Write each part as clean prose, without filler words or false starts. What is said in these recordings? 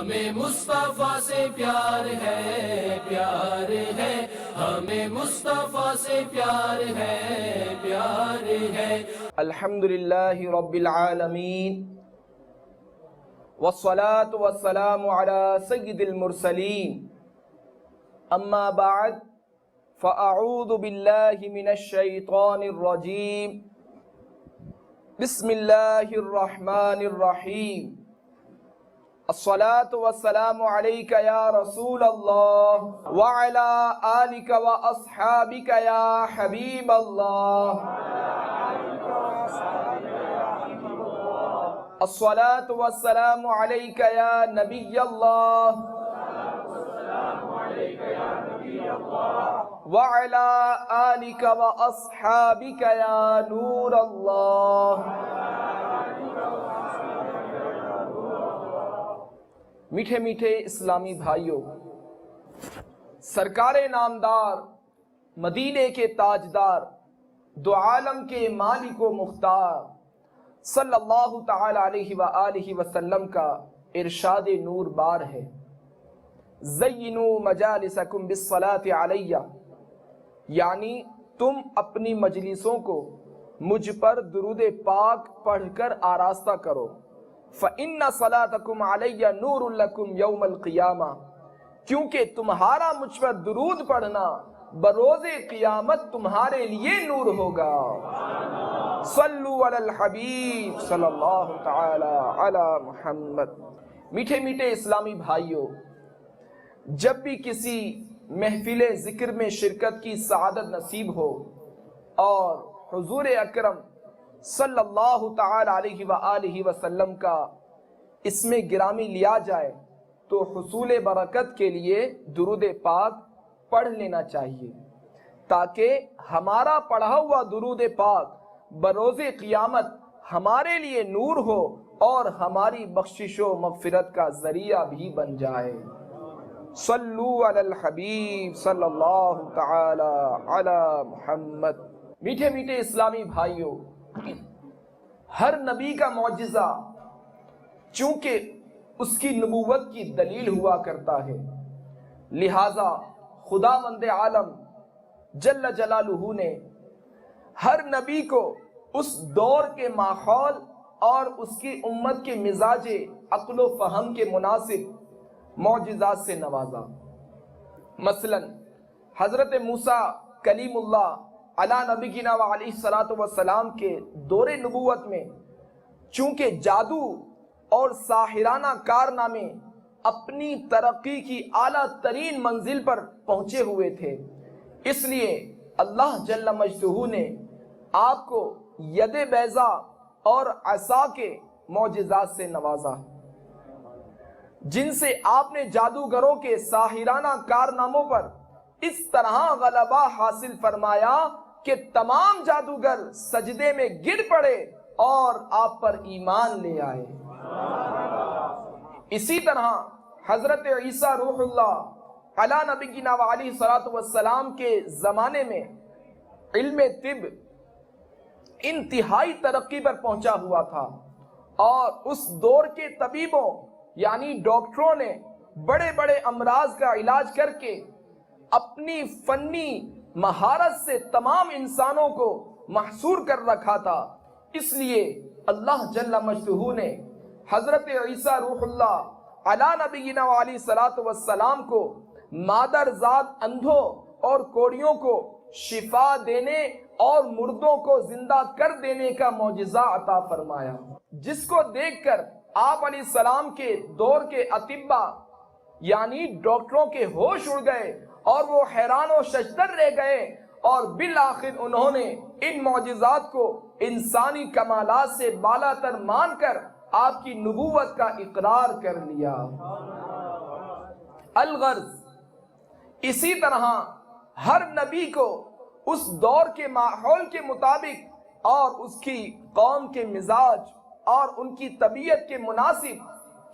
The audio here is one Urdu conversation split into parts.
ہمیں مصطفیٰ سے پیار ہے، پیار ہے، ہمیں مصطفیٰ سے پیار ہے، پیار ہے۔ الحمدللہ رب العالمین والصلاة والسلام على سید المرسلین، اما بعد فاعوذ باللہ من الشیطان الرجیم، بسم اللہ الرحمن الرحیم۔ الصلاة والسلام علیک یا رسول اللہ وعلی آلک واصحابک یا حبیب اللہ۔ الصلاة والسلام علیک یا نبی اللہ وعلی آلک واصحابک یا نور اللہ۔ میٹھے میٹھے اسلامی بھائیوں، سرکار نامدار، مدینے کے تاجدار، دو عالم کے مالک و مختار، صلی اللہ تعالی علیہ وآلہ وسلم کا ارشاد نور بار ہے، زینوا مجالسکم بالصلاۃ علیہ، یعنی تم اپنی مجلسوں کو مجھ پر درود پاک پڑھ کر آراستہ کرو، فَإِنَّ صَلَاتَكُمْ عَلَيَّ نُورٌ لَكُمْ يَوْمَ الْقِيَامَةِ، کیونکہ تمہارا مجھ پر درود پڑھنا بروز قیامت تمہارے لیے نور ہوگا۔ صلو علی الحبیب صلی اللہ تعالی علی محمد۔ میٹھے میٹھے اسلامی بھائیوں، جب بھی کسی محفل ذکر میں شرکت کی سعادت نصیب ہو اور حضور اکرم صلی اللہ تعالی علیہ وآلہ وسلم کا اسم گرامی لیا جائے تو حصول برکت کے لیے درود پاک پڑھ لینا چاہیے، تاکہ ہمارا پڑھا ہوا درود پاک بروز قیامت ہمارے لیے نور ہو اور ہماری بخشش و مغفرت کا ذریعہ بھی بن جائے۔ صلو علی الحبیب صلی اللہ تعالی علی محمد۔ میٹھے میٹھے اسلامی بھائیوں، ہر نبی کا معجزہ چونکہ اس کی نبوت کی دلیل ہوا کرتا ہے، لہذا خداوند عالم جل جلالہ نے ہر نبی کو اس دور کے ماحول اور اس کی امت کے مزاج عقل و فہم کے مناسب معجزات سے نوازا۔ مثلا حضرت موسیٰ کلیم اللہ علی نبینا و علیہ الصلوۃ والسلام کے دور نبوت میں چونکہ جادو اور ساحرانہ کارنامے اپنی ترقی کی اعلیٰ ترین منزل پر پہنچے ہوئے تھے، اس لیے اللہ جل مجدہ نے آپ کو ید بیضا اور عصا کے معجزات سے نوازا، جن سے آپ نے جادوگروں کے ساحرانہ کارناموں پر اس طرح غلبہ حاصل فرمایا کہ تمام جادوگر سجدے میں گر پڑے اور آپ پر ایمان لے آئے۔ اسی طرح حضرت عیسیٰ روح اللہ علی نبینا و علیہ الصلوۃ والسلام کے زمانے میں علم طب انتہائی ترقی پر پہنچا ہوا تھا، اور اس دور کے طبیبوں یعنی ڈاکٹروں نے بڑے بڑے امراض کا علاج کر کے اپنی فنی مہارت سے تمام انسانوں کو محصور کر رکھا تھا، اس لیے اللہ جل مجدہ نے حضرت عیسیٰ روح اللہ علی نبینا و علیہ الصلوۃ والسلام کو مادر ذات اندھوں اور کوڑیوں کو شفا دینے اور مردوں کو زندہ کر دینے کا معجزہ عطا فرمایا، جس کو دیکھ کر آپ علیہ السلام کے دور کے اطباء یعنی ڈاکٹروں کے ہوش اڑ گئے اور وہ حیران و ششدر رہ گئے، اور بالآخر انہوں نے ان معجزات کو انسانی کمالات سے بالا تر مان کر آپ کی نبوت کا اقرار کر لیا۔ الغرض اسی طرح ہر نبی کو اس دور کے ماحول کے مطابق اور اس کی قوم کے مزاج اور ان کی طبیعت کے مناسب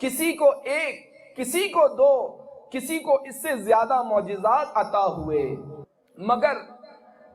کسی کو ایک، کسی کو دو، کسی کو اس سے زیادہ معجزات عطا ہوئے، مگر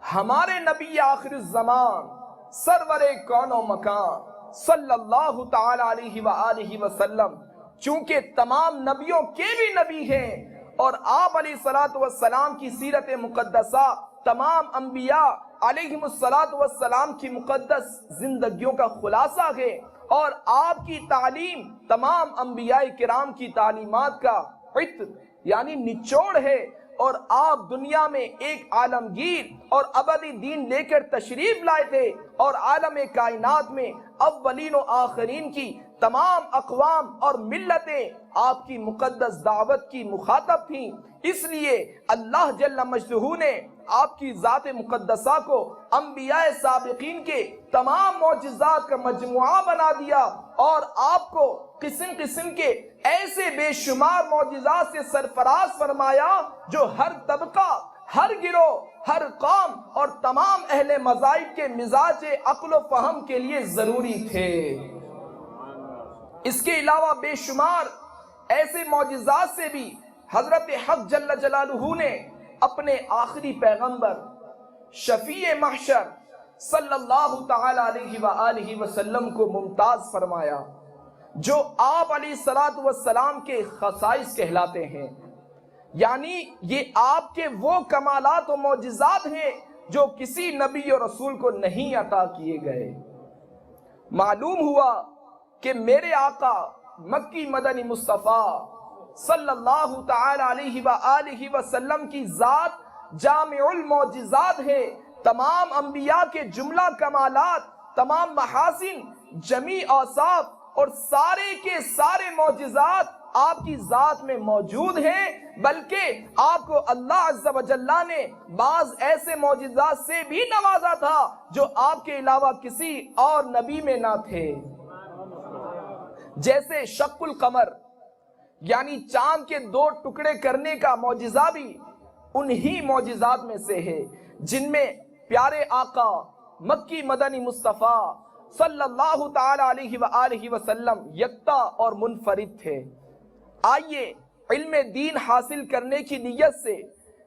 ہمارے نبی آخر الزمان سرور کون و مکان صلی اللہ تعالی علیہ وآلہ وسلم چونکہ تمام نبیوں کے بھی نبی ہیں اور آپ علیہ الصلوۃ والسلام کی سیرت مقدسہ تمام انبیاء علیہم الصلوۃ والسلام کی مقدس زندگیوں کا خلاصہ ہے، اور آپ کی تعلیم تمام انبیاء کرام کی تعلیمات کا عطر یعنی نچوڑ ہے، اور آپ دنیا میں ایک عالمگیر اور ابدی دین لے کر تشریف لائے تھے، اور عالم کائنات میں اولین و آخرین کی تمام اقوام اور ملتیں آپ کی مقدس دعوت کی مخاطب تھیں۔ اس لیے اللہ جل مجدہ نے آپ کی ذات مقدسہ کو انبیاء سابقین کے تمام معجزات کا مجموعہ بنا دیا، اور آپ کو قسم قسم کے ایسے بے شمار معجزات سے سرفراز فرمایا جو ہر طبقہ، ہر گروہ، ہر قوم اور تمام اہل مذاہب کے مزاج عقل و فہم کے لیے ضروری تھے۔ اس کے علاوہ بے شمار ایسے معجزات سے بھی حضرت حق جل جلالہ نے اپنے آخری پیغمبر شفیع محشر صلی اللہ تعالی علیہ وآلہ وسلم کو ممتاز فرمایا، جو آپ علیہ الصلوۃ والسلام کے خصائص کہلاتے ہیں، یعنی یہ آپ کے وہ کمالات و معجزات ہیں جو کسی نبی اور رسول کو نہیں عطا کیے گئے۔ معلوم ہوا کہ میرے آقا مکی مدنی مصطفیٰ صلی اللہ تعالی علیہ وآلہ وسلم کی ذات جامع المعجزات ہے، تمام انبیاء کے جملہ کمالات، تمام محاسن، جمیع اوصاف اور سارے کے سارے معجزات آپ کی ذات میں موجود ہیں، بلکہ آپ کو اللہ عز و جل نے بعض ایسے معجزات سے بھی نوازا تھا جو آپ کے علاوہ کسی اور نبی میں نہ تھے، جیسے شق القمر یعنی چاند کے 2 ٹکڑے کرنے کا معجزہ بھی انہی معجزات میں سے ہے جن میں پیارے آقا مکی مدنی مصطفیٰ صلی اللہ تعالی علیہ وآلہ وسلم یکتا اور منفرد تھے۔ آئیے علم دین حاصل کرنے کی نیت سے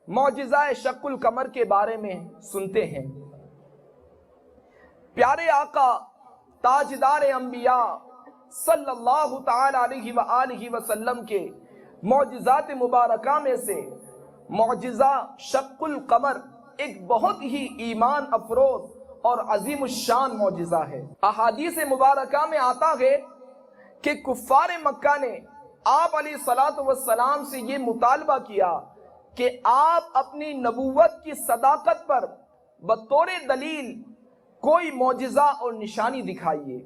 معجزہ شق القمر کے بارے میں سنتے ہیں۔ پیارے آقا تاجدار انبیاء صلی اللہ تعالی علیہ وآلہ وسلم کے معجزات مبارکہ میں سے معجزہ شق القمر ایک بہت ہی ایمان افروز اور عظیم الشان معجزہ ہے۔ احادیث مبارکہ میں آتا ہے کہ کفار مکہ نے آپ علیہ الصلوۃ والسلام سے یہ مطالبہ کیا کہ آپ اپنی نبوت کی صداقت پر بطور دلیل کوئی معجزہ اور نشانی دکھائیے،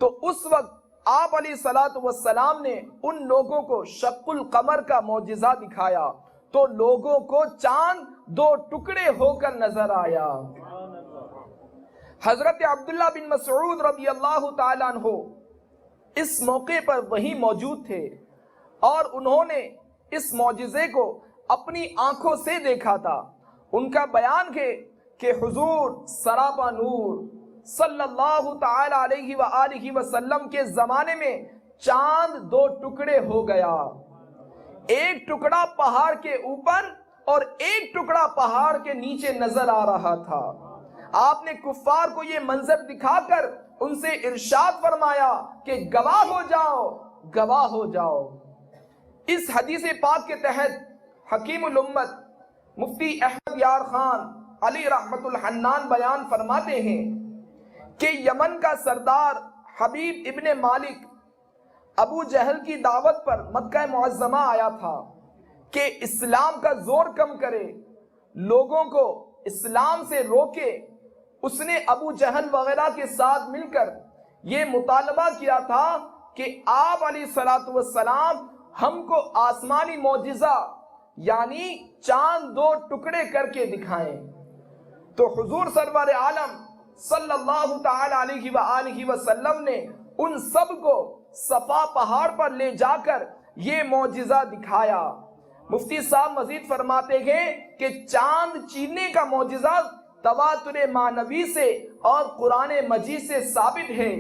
تو اس وقت آپ علیہ الصلوۃ والسلام نے ان لوگوں کو شق القمر کا معجزہ دکھایا تو لوگوں کو چاند 2 ٹکڑے ہو کر نظر آیا۔ حضرت عبداللہ بن مسعود رضی اللہ تعالیٰ عنہ اس موقع پر وہی موجود تھے، اور انہوں نے اس معجزے کو اپنی آنکھوں سے دیکھا تھا۔ ان کا بیان ہے کہ حضور سراپا نور صلی اللہ تعالی علیہ وآلہ وسلم کے زمانے میں چاند 2 ٹکڑے ہو گیا، ایک ٹکڑا پہاڑ کے اوپر اور ایک ٹکڑا پہاڑ کے نیچے نظر آ رہا تھا۔ آپ نے کفار کو یہ منظر دکھا کر ان سے ارشاد فرمایا کہ گواہ ہو جاؤ، گواہ ہو جاؤ۔ اس حدیث پاک کے تحت حکیم الامت مفتی احمد یار خان علی رحمت الحنان بیان فرماتے ہیں کہ یمن کا سردار حبیب ابن مالک ابو جہل کی دعوت پر مکہ معظمہ آیا تھا کہ اسلام کا زور کم کرے، لوگوں کو اسلام سے روکے۔ اس نے ابو جہل وغیرہ کے ساتھ مل کر یہ مطالبہ کیا تھا کہ آپ علیہ الصلوۃ والسلام ہم کو آسمانی معجزہ یعنی چاند 2 ٹکڑے کر کے دکھائیں۔ تو حضور سرور عالم صلی اللہ تعالی علیہ وآلہ وسلم نے ان سب کو صفا پہاڑ پر لے جا کر یہ معجزہ دکھایا۔ مفتی صاحب مزید فرماتے ہیں کہ چاند چیننے کا معجزہ تواتر معنوی سے اور قرآن مجید سے ثابت ہے۔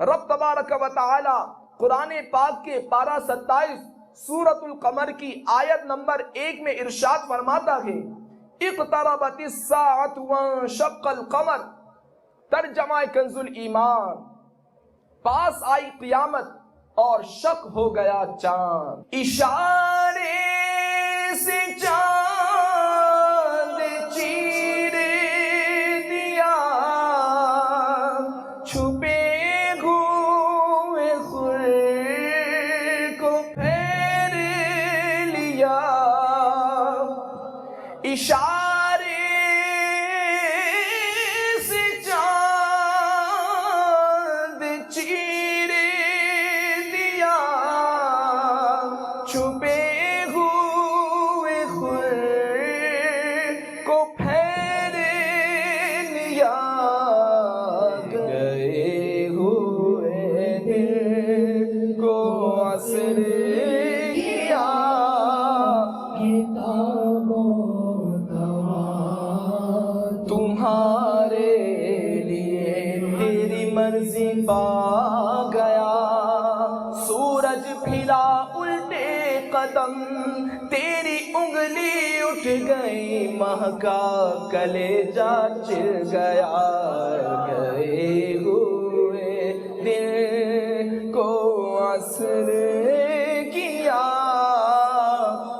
رب تبارک و تعالی قرآن پاک کے پارہ 27 سورۃ القمر کی آیت نمبر 1 میں ارشاد فرماتا ہے اقتربت الساعۃ وانشق القمر، ترجمہ کنز الایمان، پاس آئی قیامت اور شک ہو گیا چاند، اشارے سے چاند چیر دیا، چھپے ہوئے خور کو پھیر لیا، اشارے سے چاند چیر دیا، چھپے ہوئے خور کو پھیر لیا، گئے ہوئے دل کو اثر کیا، یہ تاب و دوا تمہارے لیے تیری مرضی پا گیا، سورج پھرا الٹے قدم تیری انگلی اٹھ گئی، مہکا کلیجہ چر گیا، گئے ہوئے دل کو اثر کیا،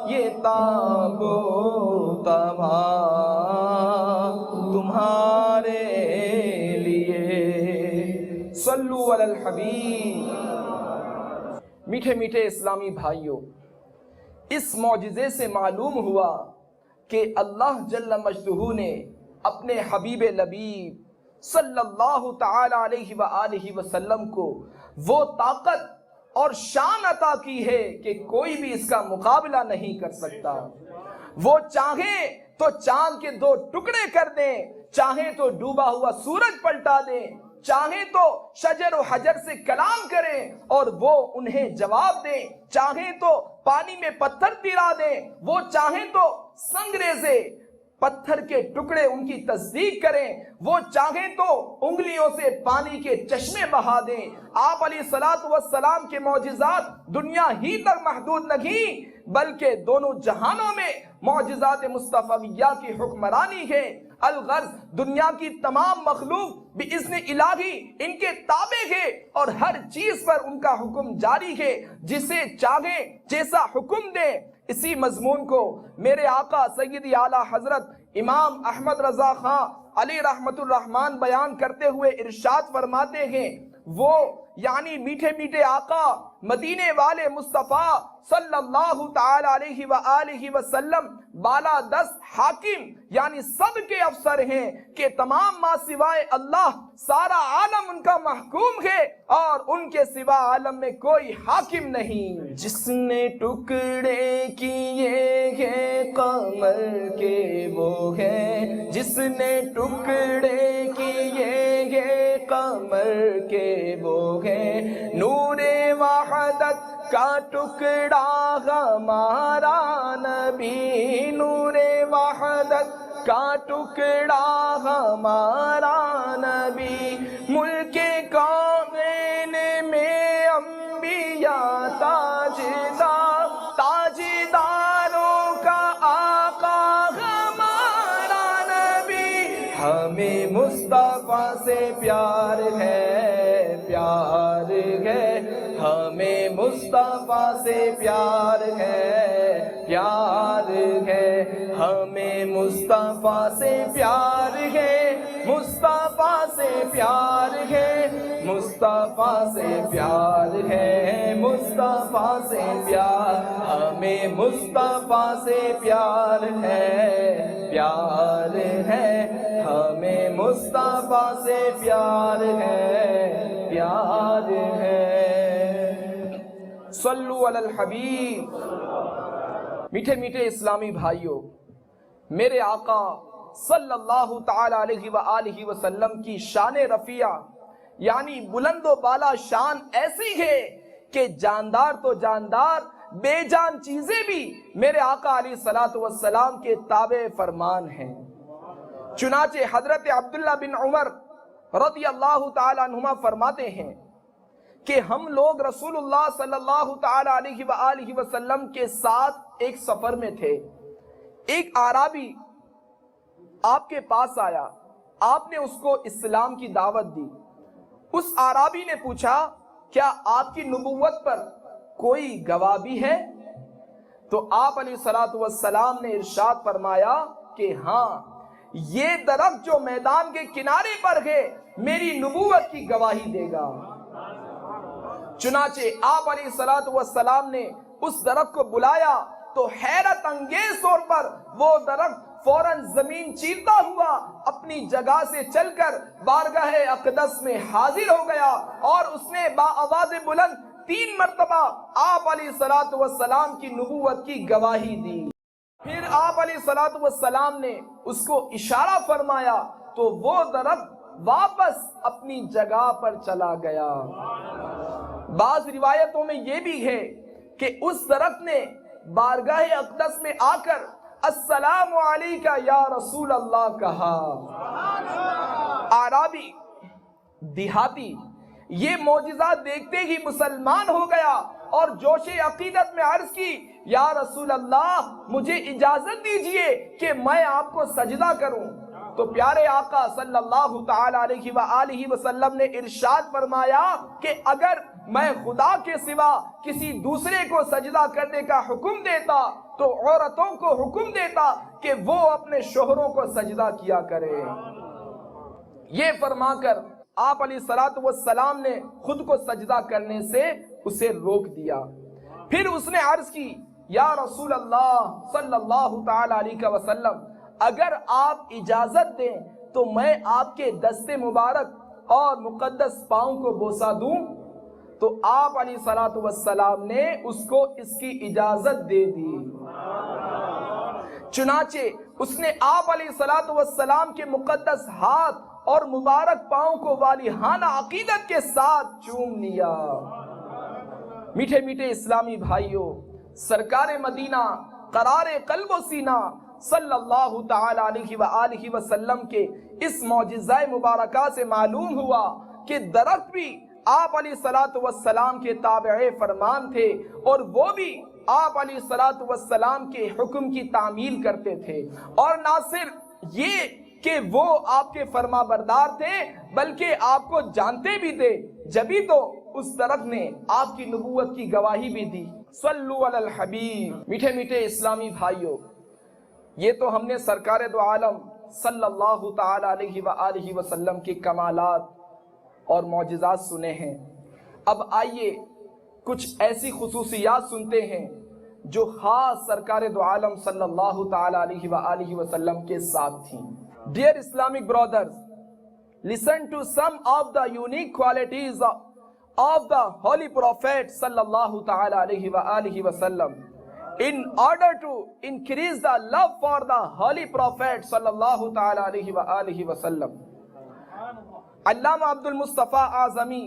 یہ تاب و تبا تمہارے لیے۔ صلو علی الحبیب۔ میٹھے میٹھے اسلامی بھائیوں، اس معجزے سے معلوم ہوا کہ اللہ جل مجدہ نے اپنے حبیب لبیب صلی اللہ تعالی علیہ وآلہ وسلم کو وہ طاقت اور شان عطا کی ہے کہ کوئی بھی اس کا مقابلہ نہیں کر سکتا۔ وہ چاہیں تو چاند کے 2 ٹکڑے کر دیں، چاہیں تو ڈوبا ہوا سورج پلٹا دیں، چاہیں تو شجر و حجر سے کلام کریں اور وہ انہیں جواب دیں، چاہیں تو پانی میں پتھر گرا دیں، وہ چاہیں تو سنگریزے پتھر کے ٹکڑے ان کی تصدیق کریں، وہ چاہیں تو انگلیوں سے پانی کے چشمے بہا دیں۔ آپ علیہ السلام کے معجزات دنیا ہی تک محدود نہیں بلکہ دونوں جہانوں میں معجزات مصطفیہ کی حکمرانی ہے۔ الغرض دنیا کی تمام مخلوق باذن الہی ان کے تابع ہے اور ہر چیز پر ان کا حکم جاری ہے، جسے چاہے جیسا حکم دے۔ اسی مضمون کو میرے آقا سیدی اعلیٰ حضرت امام احمد رضا خان علی رحمت الرحمن بیان کرتے ہوئے ارشاد فرماتے ہیں، وہ یعنی میٹھے میٹھے آقا مدینے والے مصطفیٰ صلی اللہ تعالی علیہ وآلہ وسلم بالا دست حاکم یعنی سب کے افسر ہیں کہ تمام ما سوائے اللہ سارا عالم ان کا محکوم ہے اور ان کے سوا عالم میں کوئی حاکم نہیں۔ جس نے ٹکڑے کیے ہیں قمر کے وہ ہے، جس نے ٹکڑے کیے ہیں قمر کے وہ ہے، نور وحدت کا ٹکڑا ہمارا نبی، نور وحدت کا ٹکڑا ہمارا نبی، ملک کونین میں انبیاء تاجدار، تاجداروں کا آقا ہمارا نبی، ہمیں مصطفیٰ سے پیار ہے، پیار ہے، ہمیں مصطفیٰ سے پیار ہے، پیار ہے، ہمیں مصطفیٰ سے پیار ہے، مصطفیٰ سے پیار ہے، مصطفیٰ سے پیار ہے، مصطفیٰ سے پیار، ہمیں مصطفیٰ سے پیار ہے، پیار ہے، ہمیں مصطفیٰ سے پیار ہے، پیار ہے۔ صلو علی الحبیب۔ میٹھے میٹھے اسلامی بھائیوں، میرے آقا صلی اللہ تعالی علیہ وآلہ وسلم کی شان رفیع یعنی بلند و بالا شان ایسی ہے کہ جاندار تو جاندار، بے جان چیزیں بھی میرے آقا علیہ السلام کے تابع فرمان ہیں۔ چنانچہ حضرت عبداللہ بن عمر رضی اللہ تعالی عنہما فرماتے ہیں کہ ہم لوگ رسول اللہ صلی اللہ تعالی علیہ وآلہ وسلم کے ساتھ ایک سفر میں تھے۔ ایک اعرابی آپ کے پاس آیا، آپ نے اس کو اسلام کی دعوت دی۔ اس اعرابی نے پوچھا کیا آپ کی نبوت پر کوئی گواہ بھی ہے؟ تو آپ علیہ الصلوۃ والسلام نے ارشاد فرمایا کہ ہاں، یہ درخت جو میدان کے کنارے پر ہے میری نبوت کی گواہی دے گا۔ چنانچہ آپ علیہ الصلوۃ والسلام نے اس درخت کو بلایا تو حیرت انگیز طور پر وہ درخت فوراً زمین چیرتا ہوا اپنی جگہ سے چل کر بارگاہ اقدس میں حاضر ہو گیا، اور اس نے بآواز بلند 3 مرتبہ آپ علیہ الصلوۃ والسلام کی نبوت کی گواہی دی۔ پھر آپ علیہ الصلوۃ والسلام نے اس کو اشارہ فرمایا تو وہ درخت واپس اپنی جگہ پر چلا گیا۔ بعض روایتوں میں یہ بھی ہے کہ اس درخت نے بارگاہ اقدس میں آ کر السلام علیکہ یا رسول اللہ کہا۔ اعرابی دیہاتی یہ معجزہ دیکھتے ہی مسلمان ہو گیا اور جوش عقیدت میں عرض کی، یا رسول اللہ مجھے اجازت دیجئے کہ میں آپ کو سجدہ کروں۔ تو پیارے آقا صلی اللہ تعالی علیہ وآلہ وسلم نے ارشاد فرمایا کہ اگر میں خدا کے سوا کسی دوسرے کو سجدہ کرنے کا حکم دیتا تو عورتوں کو حکم دیتا کہ وہ اپنے شوہروں کو سجدہ کیا کرے۔ یہ فرما کر آپ علیہ الصلوۃ والسلام نے خود کو سجدہ کرنے سے اسے روک دیا۔ پھر اس نے عرض کی، یا رسول اللہ صلی اللہ تعالی علیہ وسلم اگر آپ اجازت دیں تو میں آپ کے دست مبارک اور مقدس پاؤں کو بوسہ دوں؟ تو آپ علیہ الصلوۃ والسلام نے اس کو اس کی اجازت دے دی۔ چنانچہ اس نے آپ علیہ الصلوۃ والسلام کے مقدس ہاتھ اور مبارک پاؤں کو والہانہ عقیدت کے ساتھ چوم لیا۔ میٹھے میٹھے اسلامی بھائیوں، سرکار مدینہ قرار قلب و سینہ صلی اللہ تعالی علیہ وآلہ وسلم کے اس معجزہ مبارکہ سے معلوم ہوا کہ درخت بھی آپ علیہ الصلوۃ والسلام کے تابع فرمان تھے، اور وہ بھی آپ علیہ الصلوۃ والسلام کے حکم کی تعمیل کرتے تھے، اور نہ صرف یہ کہ وہ آپ کے فرما بردار تھے بلکہ آپ کو جانتے بھی تھے، جبھی تو اس درخت نے آپ کی نبوت کی گواہی بھی دی۔ صلو علی الحبیب۔ میٹھے میٹھے اسلامی بھائیوں، یہ تو ہم نے سرکار دو عالم صلی اللہ تعالی علیہ وآلہ وسلم کے کمالات اور معجزات سنے ہیں۔ اب آئیے کچھ ایسی خصوصیات سنتے ہیں جو خاص سرکار دو عالم صلی اللہ تعالی علیہ وآلہ وسلم کے ساتھ تھیں۔ Dear Islamic brothers, listen to some of the unique qualities of the Holy Prophet sallallahu ta'ala alayhi wa alihi wa sallam. In order to increase the love for the Holy Prophet sallallahu ta'ala alayhi wa alihi wa sallam, Allama Abdul Mustafa Azami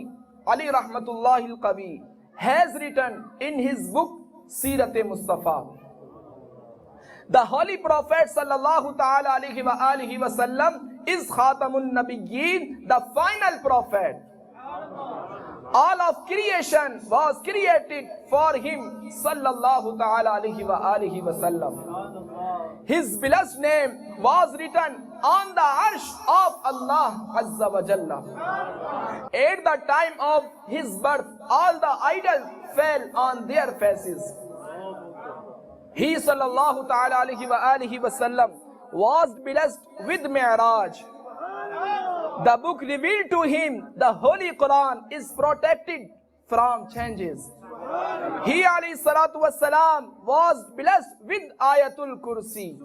Ali Rahmatullahi al-Qawi has written in his book Sirat Mustafa, the Holy Prophet sallallahu ta'ala alayhi wa alihi wa sallam is Khatamun Nabiyyin, the final prophet. All of creation was created for him sallallahu ta'ala alayhi wa alihi wa sallam. His blessed name was written on the arsh of Allah Azza wa Jalla. At the time of his birth, all the idols fell on their faces. He sallallahu ta'ala alayhi wa alihi wa sallam was blessed with Mi'raj. The book revealed to him, the Holy Quran, is protected from changes. He alayhi salatu wa salam was blessed with Ayatul Kursi.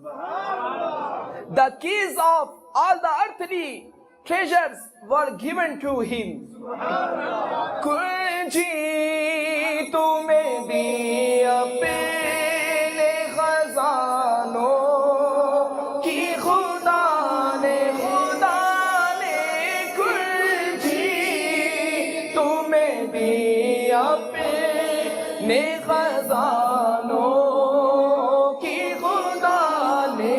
The keys of all the earthly treasures were given to him. Kunji tumhe diya apne khazano ki khuda ne kunji tumhe diya apne khazano ki khuda ne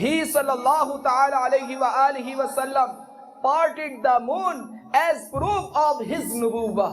He sallallahu ta'ala alayhi wa alihi wa sallam parted the moon as proof of his nubuwwah.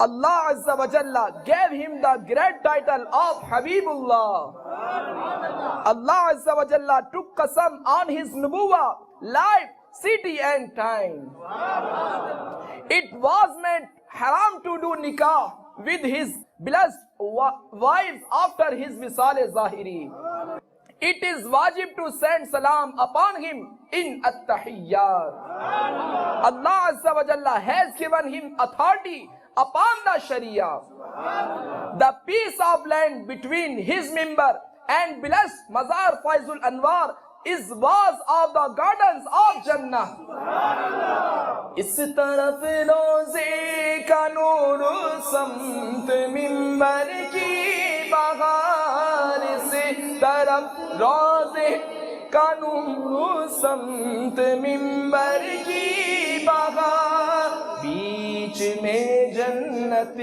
Allah Azza wa Jalla gave him the great title of Habibullah. Allah Azza wa Jalla took qasam on his nubuwwah, life, city and time. It was made haram to do nikah with his blessed wives after his wisal zahiri. It is wajib to send salam upon him in at-tahiyyat. Allah Azza wa Jalla has given him authority upon the Sharia. The piece of land between his mimbar and blessed Mazar Faizul Anwar was of the gardens of Jannah. اس طرف روزے کا نور سمت ممبر کی بہار سے طرف روزے کا نور سمت ممبر کی بہار بیچ میں جنت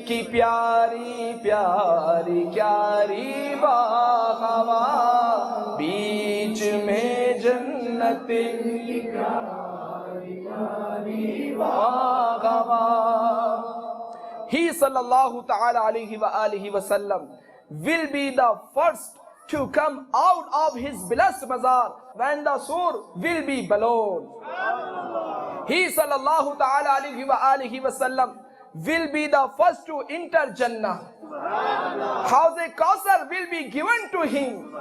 کی پیاری پیاری پیاری باغوا بیچ میں جنت کی He sallallahu ta'ala alayhi wa alihi wa sallam will be the first to come out of his blessed mazar when the sur will be blown. He sallallahu ta'ala alayhi wa alihi wa sallam will be the first to enter Jannah. House Kausar will be given to him.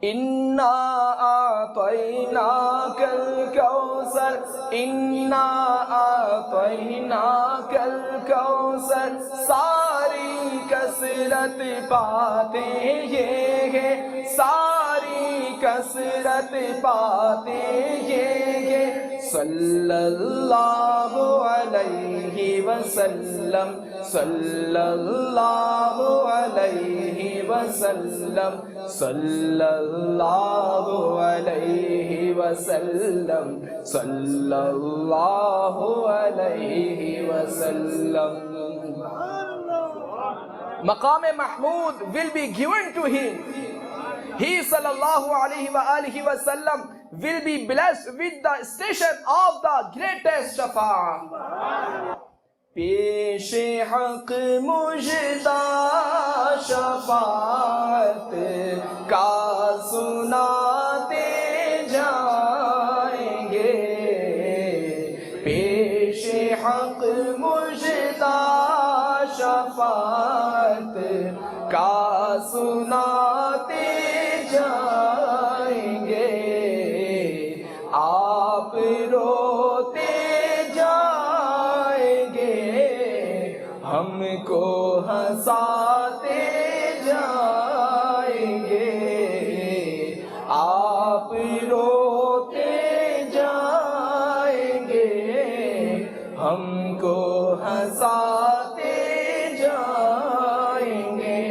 Inna a'tainaka al-kawsar Inna a'tainaka al-kawsar Sari kasrat paate ye hai Sari kasrat paate ye hai Sallallahu alayhi wa sallam Sallallahu alayhi wa sallam Sallallahu alayhi wa sallam Sallallahu alayhi wa sallam. Maqam Mahmud will be given to him. He sallallahu alayhi wa alihi wa sallam will be blessed with the station of the greatest shafa'ah. پیش حق مجدہ شفاعت کا سناتے جائیں گے پیش حق مجدہ شفاعت کا سناتے جائیں گے آپ روتے ہم کو ہنساتے جائیں گے آپ روتے جائیں گے ہم کو ہنساتے جائیں گے.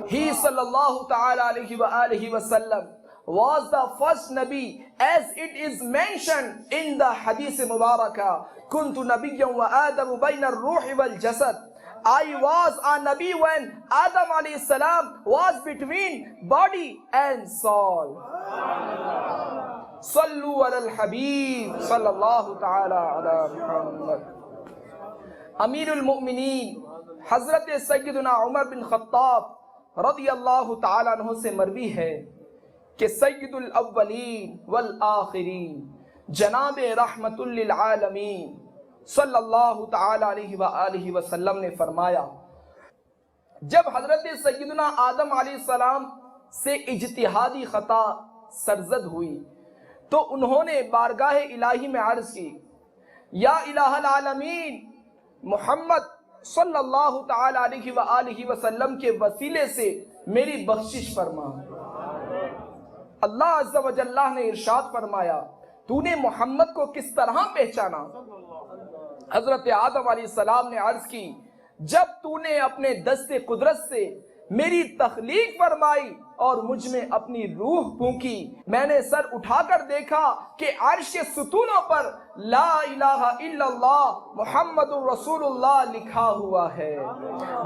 He sallallahu ta'ala alayhi wa alihi wa sallam was the first Nabi as it is mentioned in the Hadith Mubarakah. Kuntu nabiyyan wa Adamu bayna ar-ruhi wal jasad. I was a Nabi when Adam alayhi salam was between body and soul. Sallu ala al-Habib sallallahu ta'ala ala Muhammad. Amirul Mu'mineen Hazrat Sayyiduna Umar bin Khattab radiyallahu ta'ala anhu se marwi hai کہ سید الاولین والآخرین جناب رحمت للعالمین صلی اللہ تعالی علیہ وآلہ وسلم نے فرمایا جب حضرت سیدنا آدم علیہ السلام سے اجتہادی خطا سرزد ہوئی تو انہوں نے بارگاہ الہی میں عرض کی یا الہ العالمین محمد صلی اللہ تعالی علیہ وآلہ وسلم کے وسیلے سے میری بخشش فرما۔ اللہ عز و جل نے ارشاد فرمایا تو نے محمد کو کس طرح پہچانا؟ حضرت آدم علیہ السلام نے عرض کی جب تو نے اپنے دست قدرت سے میری تخلیق فرمائی اور مجھ میں اپنی روح پھونکی، میں نے سر اٹھا کر دیکھا کہ عرش کے ستونوں پر لا الہ الا اللہ محمد رسول اللہ لکھا ہوا ہے۔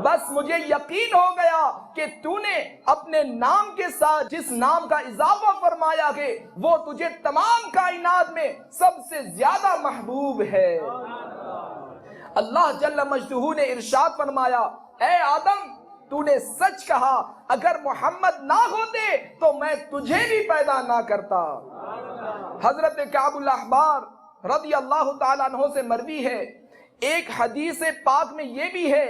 بس مجھے یقین ہو گیا کہ تو نے اپنے نام کے ساتھ جس نام کا اضافہ فرمایا ہے وہ تجھے تمام کائنات میں سب سے زیادہ محبوب ہے۔ اللہ جل مجدہ نے ارشاد فرمایا اے آدم تو نے سچ کہا، اگر محمد نہ ہوتے تو میں تجھے بھی پیدا نہ کرتا۔ حضرت کعب الاحبار رضی اللہ تعالیٰ عنہ سے مروی ہے، ایک حدیث پاک میں یہ بھی ہے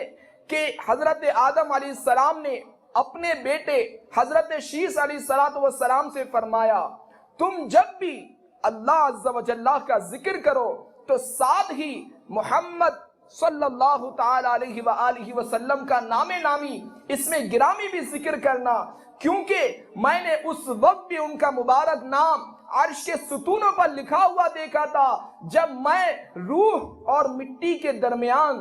کہ حضرت آدم علیہ السلام نے اپنے بیٹے حضرت شیس علیہ السلام سے فرمایا تم جب بھی اللہ عز و جل کا ذکر کرو تو ساتھ ہی محمد صلی اللہ تعالی علیہ وآلہ وسلم کا نام نامی اس میں گرامی بھی ذکر کرنا، کیونکہ میں نے اس وقت بھی ان کا مبارک نام عرش کے ستونوں پر لکھا ہوا دیکھا تھا جب میں روح اور مٹی کے درمیان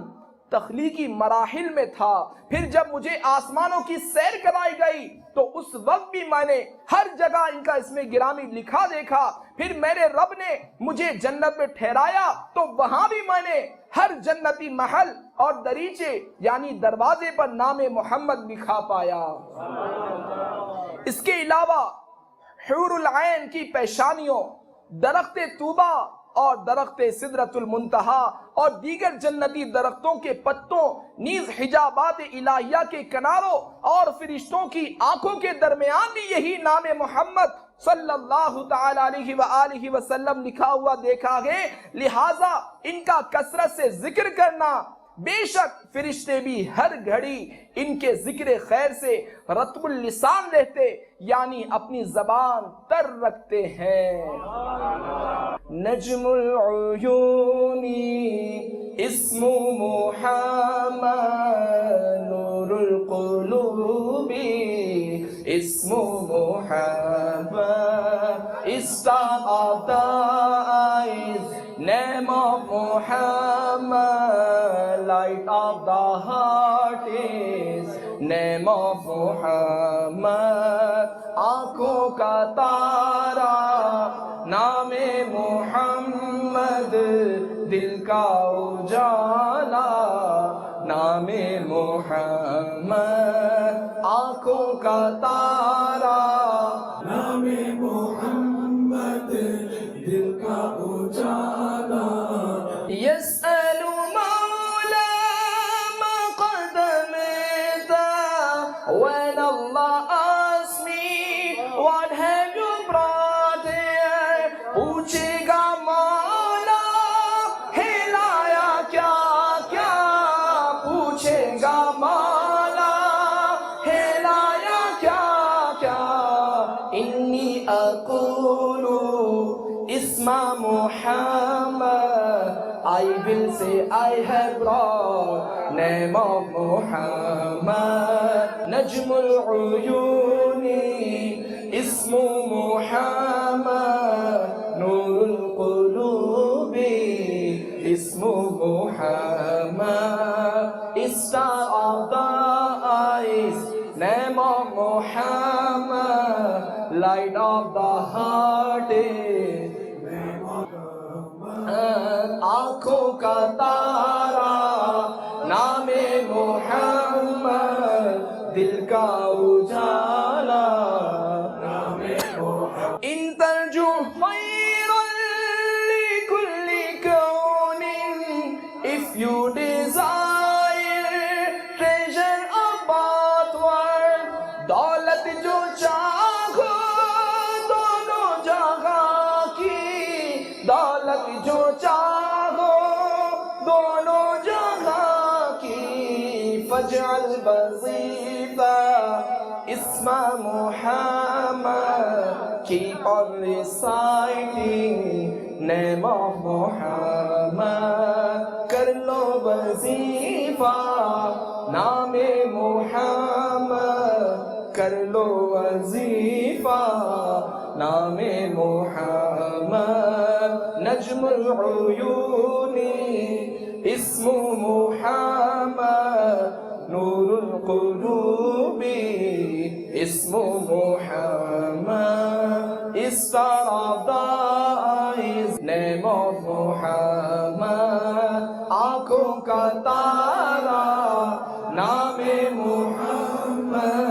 تخلیقی مراحل میں تھا۔ پھر جب مجھے آسمانوں کی سیر کرائی گئی تو اس وقت بھی میں نے ہر جگہ ان کا اس میں گرامی لکھا دیکھا۔ پھر میرے رب نے مجھے جنت میں ٹھہرایا تو وہاں بھی میں نے ہر جنتی محل اور دریچے یعنی دروازے پر نام محمد لکھا پایا۔ اس کے علاوہ حور العین کی پیشانیوں، درخت طوبہ اور درخت سدرۃ المنتہا اور دیگر جنتی درختوں کے پتوں نیز حجابات الہیہ کے کناروں اور فرشتوں کی آنکھوں کے درمیان بھی یہی نام محمد صلی اللہ تعالی علیہ وآلہ وسلم لکھا ہوا دیکھا ہے، لہٰذا ان کا کثرت سے ذکر کرنا، بے شک فرشتے بھی ہر گھڑی ان کے ذکر خیر سے رطب اللسان رہتے یعنی اپنی زبان تر رکھتے ہیں۔ نجم العیون اسم محمد نور القلوب اسم محمد star of the eyes name of Muhammad light of the heart is name of Muhammad آنکھوں کا تارا نام محمد دل کا اجالا نام محمد آنکھوں کا تارا نام محمد دل کا اجالا یسأل مولا ما قدمت when Allah asks me what have you brought here پوچھے گا مولا ہلایا کیا کیا پوچھے گا مولا ہلایا کیا کیا انی اقول اسم محمد I will say I have brought name of Muhammad نجم العیون اسم محمد نور القلوب اسم محمد star of the eyes name of Muhammad light of the heart آنکھوں کا تارا نام محمد دل کا اجالا نام محمد ان ترجو خیرا لکل کون if you desire treasure of both world دولت جو چاہو دونوں جگہ کی دولت جو چاہو دونوں جگہ کی فجعل وظیفہ اسم محمد keep on reciting name of Muhammad کرنا لو وظیفہ نام محمد، کر لو وظیفہ نام محمد، نجم العیون اسم محمد، نور القلوب اسم محمد، star of the eyes name of محمد، آنکھوں کا تارا نام محمد،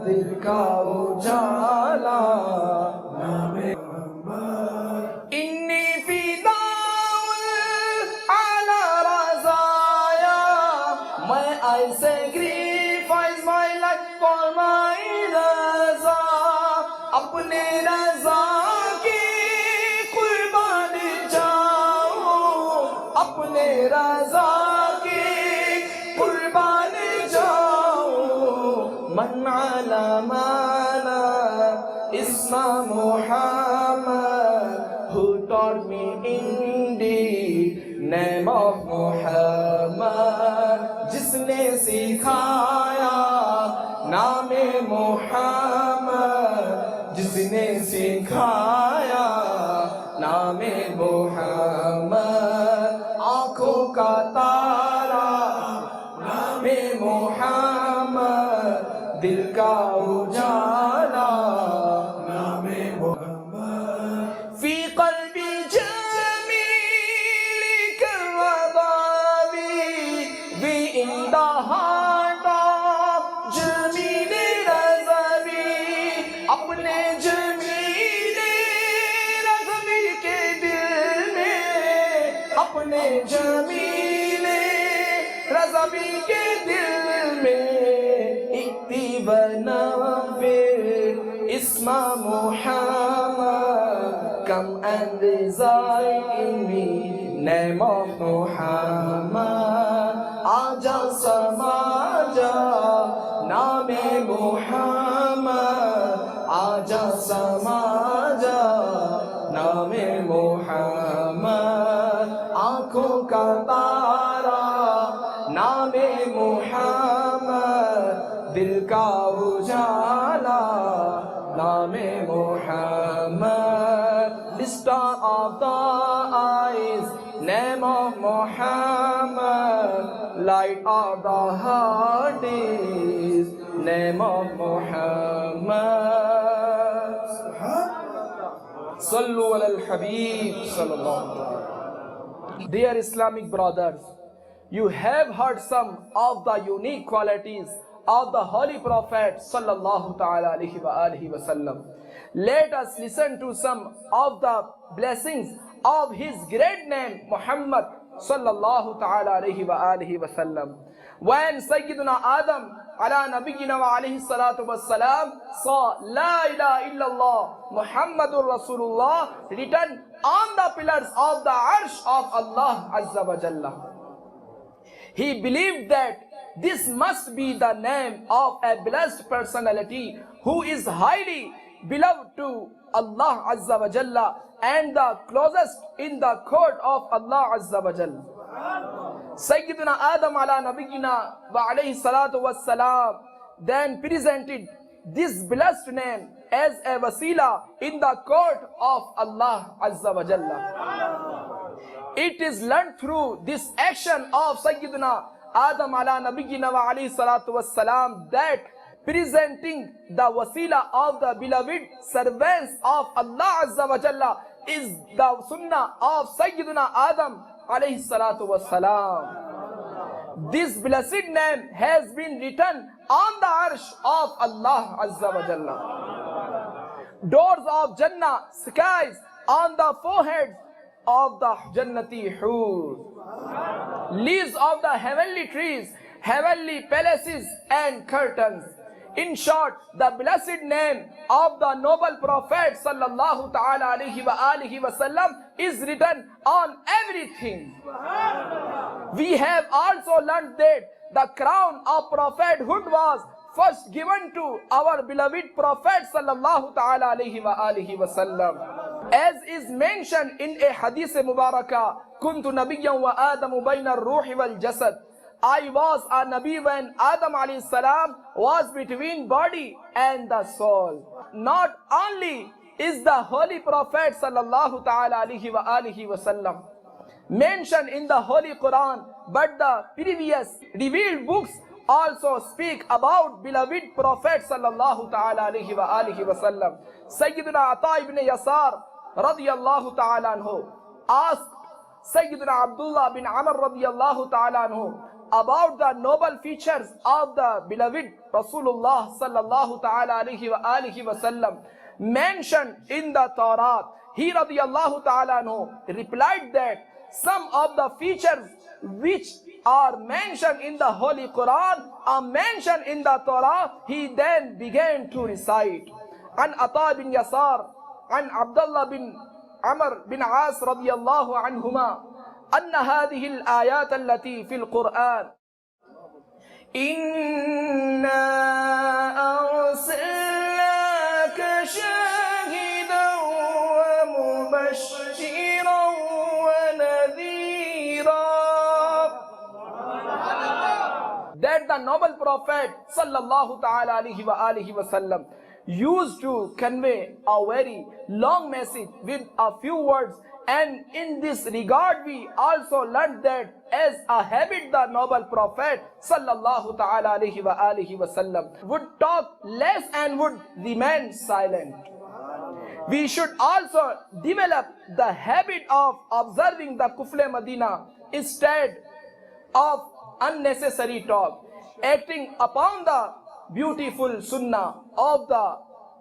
دل کا اجالا نام محمد، انی فداء علی رضایا، میں I sacrifice my life for my رضا، اپنے رضا کی قربان جاؤں، اپنے رضا کی قربان جاؤں، من علمنا اسم محمد، who taught me in the name of محمد، جس نے سکھایا نام محمد، جس نے سکھایا نام محمد، آنکھوں کا تارا نام محمد، دل کا اجالا نام محمد، فی قلبی جمیلک الربابی، we in the heart of جمیل رضوی، اپنے جمیل رضوی کے دل میں، اپنے جمیل رضوی کے دل میں، اکتب نوّر اسم محمد، come and reside in me name of محمد، آجا سما جا نام محمد، آجا سما جا نام محمد، آنکھوں کا تارا نام محمد، دل کا اجالا نام محمد، star of the eyes name of Muhammad, light of the heart is name of محمد، صلو علی الحبیب صلی اللہ علیہ وسلم۔ Dear Islamic brothers, you have heard some of the unique qualities of the Holy Prophet sallallahu ta'ala alayhi wa sallam. Let us listen to some of the blessings of his great name Muhammad sallallahu ta'ala alayhi wa sallam. When Sayyiduna Adam ala nabiyyina wa alayhi salatu wa salam saw La ilaha illallah Muhammadur Rasulullah written on the pillars of the Arsh of Allah Azza wa Jalla, he believed that this must be the name of a blessed personality who is highly beloved to Allah Azza wa Jalla and the closest in the court of Allah Azza wa Jalla. Sayyidina Adam ala nabiyyina wa alayhi salatu wa salam then presented this blessed name as a wasila in the court of Allah Azza wa Jalla. It is learned through this action of Sayyidina Adam ala nabiyyina wa alayhi salatu wa salam that presenting the wasila of the beloved servants of Allah Azza wa Jalla is the sunnah of Sayyidina Adam alayhi salatu wa salam. This blessed name has been written on the arsh of Allah Azza wa Jalla. Doors of Jannah, skies on the foreheads of the Jannati Hur, leaves of the heavenly trees, heavenly palaces and curtains. In short, the blessed name of the noble Prophet sallallahu ta'ala alayhi wa sallam is written on everything. We have also learned that the crown of prophethood was first given to our beloved Prophet sallallahu ta'ala alayhi wa sallam. As is mentioned in a hadith mubarakah, كنت نبيا وآدم بين الروح والجسد. I was a Nabi when Adam alayhi salam was between body and the soul. Not only is the Holy Prophet sallallahu ta'ala alayhi wa alihi wa sallam mentioned in the Holy Quran, but the previous revealed books also speak about beloved Prophet sallallahu ta'ala alayhi wa alihi wa sallam. Sayyidina Ata ibn Yasar radiyallahu ta'ala anhu asked Sayyidina Abdullah bin Amr radiyallahu ta'ala anhu about the noble features of the beloved Rasulullah sallallahu ta'ala alayhi wa alihi wa sallam mentioned in the Torah. He radiyallahu ta'ala anhu replied that some of the features which are mentioned in the Holy Quran are mentioned in the Torah. He then began to recite. An Ata bin Yasar, an Abdullah bin Amr bin As radiyallahu anhuma, أن هذه الآيات التي في القرآن إنا أرسلناك شاهدا ومبشرا ونذيرا. That the noble Prophet sallallahu ta'ala alayhi wa alihi wa sallam used to convey a very long message with a few words. And in this regard, we also learned that as a habit, the noble Prophet sallallahu ta'ala alayhi wa alihi wa sallam would talk less and would remain silent. We should also develop the habit of observing the Kufle Madina instead of unnecessary talk, acting upon the beautiful sunnah of the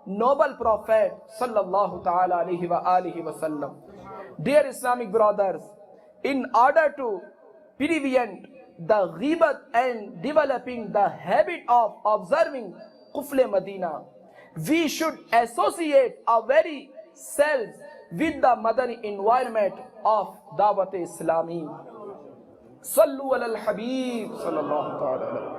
noble Prophet sallallahu ta'ala alayhi wa alihi wa sallam. Dear Islamic brothers, in order to prevent the ghibat and developing the habit of observing Kufle Madina, we should associate our very selves with the Madani environment of Dawat Islami. Sallu ala al-Habib sallallahu ta'ala alayhi.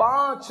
5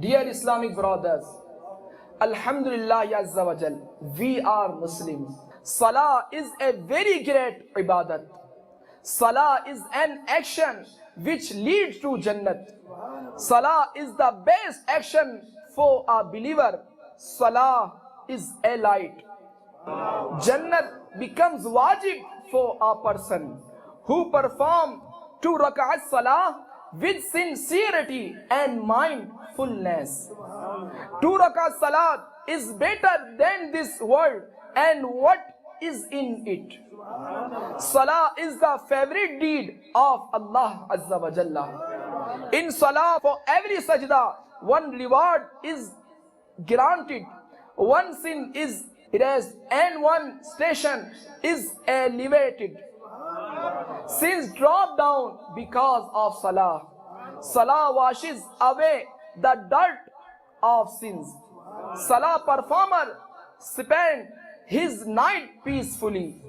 Dear Islamic brothers, Alhamdulillah Azza wa Jal, we are Muslims. Salah is a very great ibadat. Salah is an action which leads to Jannat. Salah is the best action for a believer. Salah is a light. Jannat becomes wajib for a person who perform 2 rak'at salah with sincerity and mindfulness. 2 rak'at salat is better than this world and what is in it. Salah is the favorite deed of Allah Azza wa Jalla. In Salah, for every sajda, 1 reward is granted, 1 sin is erased, and 1 station is elevated. Sins drop down because of Salah. Salah washes away the dirt of sins. Salah performer spend his night peacefully.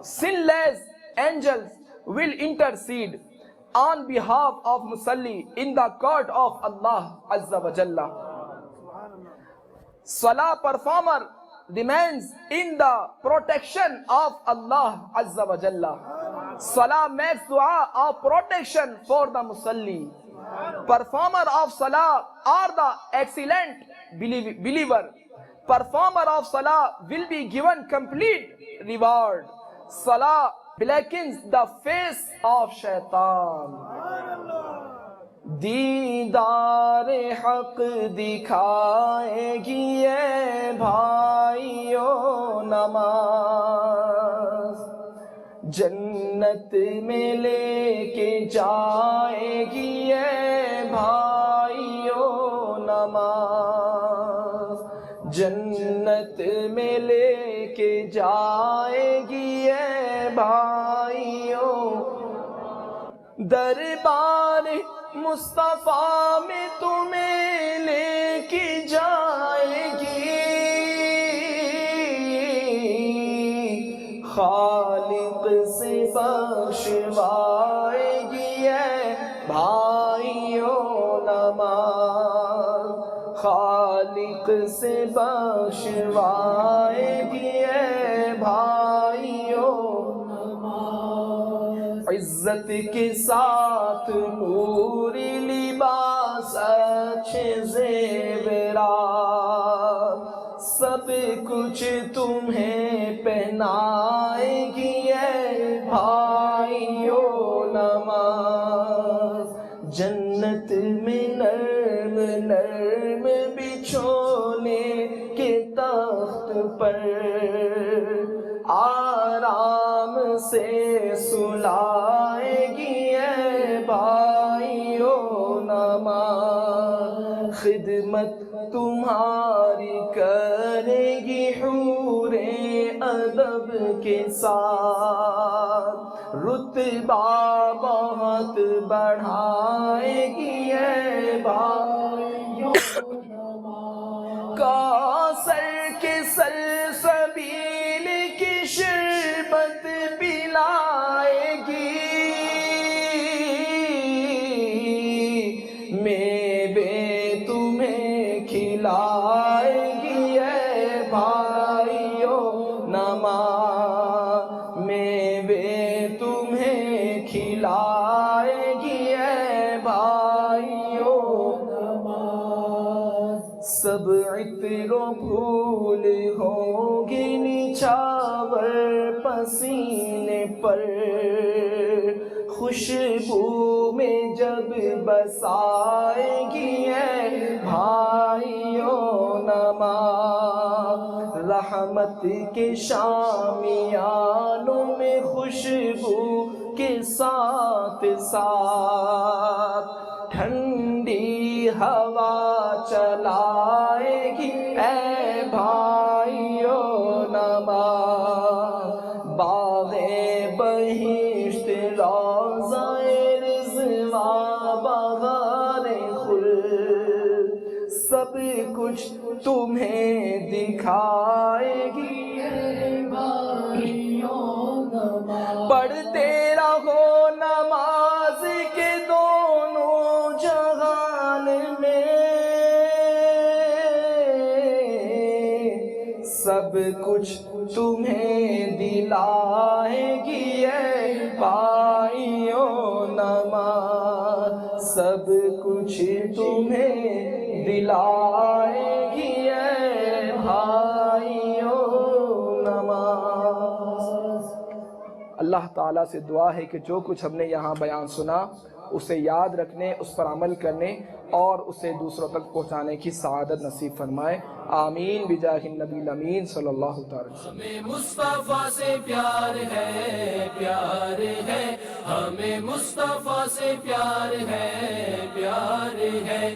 Sinless angels will intercede on behalf of Musalli in the court of Allah Azza wa Jalla. Salah performer remains in the protection of Allah Azza wa Jalla. Salah makes dua of protection for the Musalli. Performer of Salah are the excellent believer. Performer of Salah will be given complete reward. Salah blackens the face of Shaitan. دیدار حق دکھائے گی اے بھائیو نماز، جنت میں لے کے جائے گی اے بھائیو نماز، جنت میں لے کے جائے گی اے بھائیو، دربار مصطفیٰ میں تمہیں لے کے جائے گی، خالق سے بخشوائے گی اے بھائیو نماز، خالق سے بخشوائے گی اے بھائیو نماز، عزت کے ساتھ نوری لباس اچھے زیورات، سب کچھ تمہیں پہنائے گی اے بھائیو نماز، جنت میں نرم نرم بچھونے کے تخت پر آرام سے سلائے گی اے بھائیو نماز، خدمت تمہاری کرے گی حوریں ادب کے ساتھ، رتبہ بہت بڑھائے گی اے بھائیو نماز، کوثر کے سلسبیل کی شربت پلائے گی، میوے تمہیں کھلائے گی اے بھائیو نماز، میوے تمہیں کھلائے گی اے بھائیو نماز، سب عطر و پھول ہوں گے نچھاور پسینے پر، خوشبو میں جب بسائے گی اے بھائیو نماز، رحمت کے شامیانوں میں خوشبو کے ساتھ ساتھ ٹھنڈی ہوا چلائے گی اے بھائیو نماز، باغ بہشت روضہ رضوان بغار خلد، سب کچھ تمہیں دکھائے گی اے بھائیو نماز، پڑھتے رہو نماز کے دونوں جہان میں، سب کچھ تمہیں دلائے گی اے بھائیو نماز، سب کچھ تمہیں دلائے گی اے بھائیو نماز۔ اللہ تعالیٰ سے دعا ہے کہ جو کچھ ہم نے یہاں بیان سنا اسے یاد رکھنے، اس پر عمل کرنے اور اسے دوسروں تک پہنچانے کی سعادت نصیب فرمائے، آمین بجاہ النبی الامین صلی اللہ تعالی وسلم۔ ہمیں مصطفیٰ سے پیار ہے، پیار ہے، ہمیں مصطفیٰ سے پیار ہے، پیار ہے،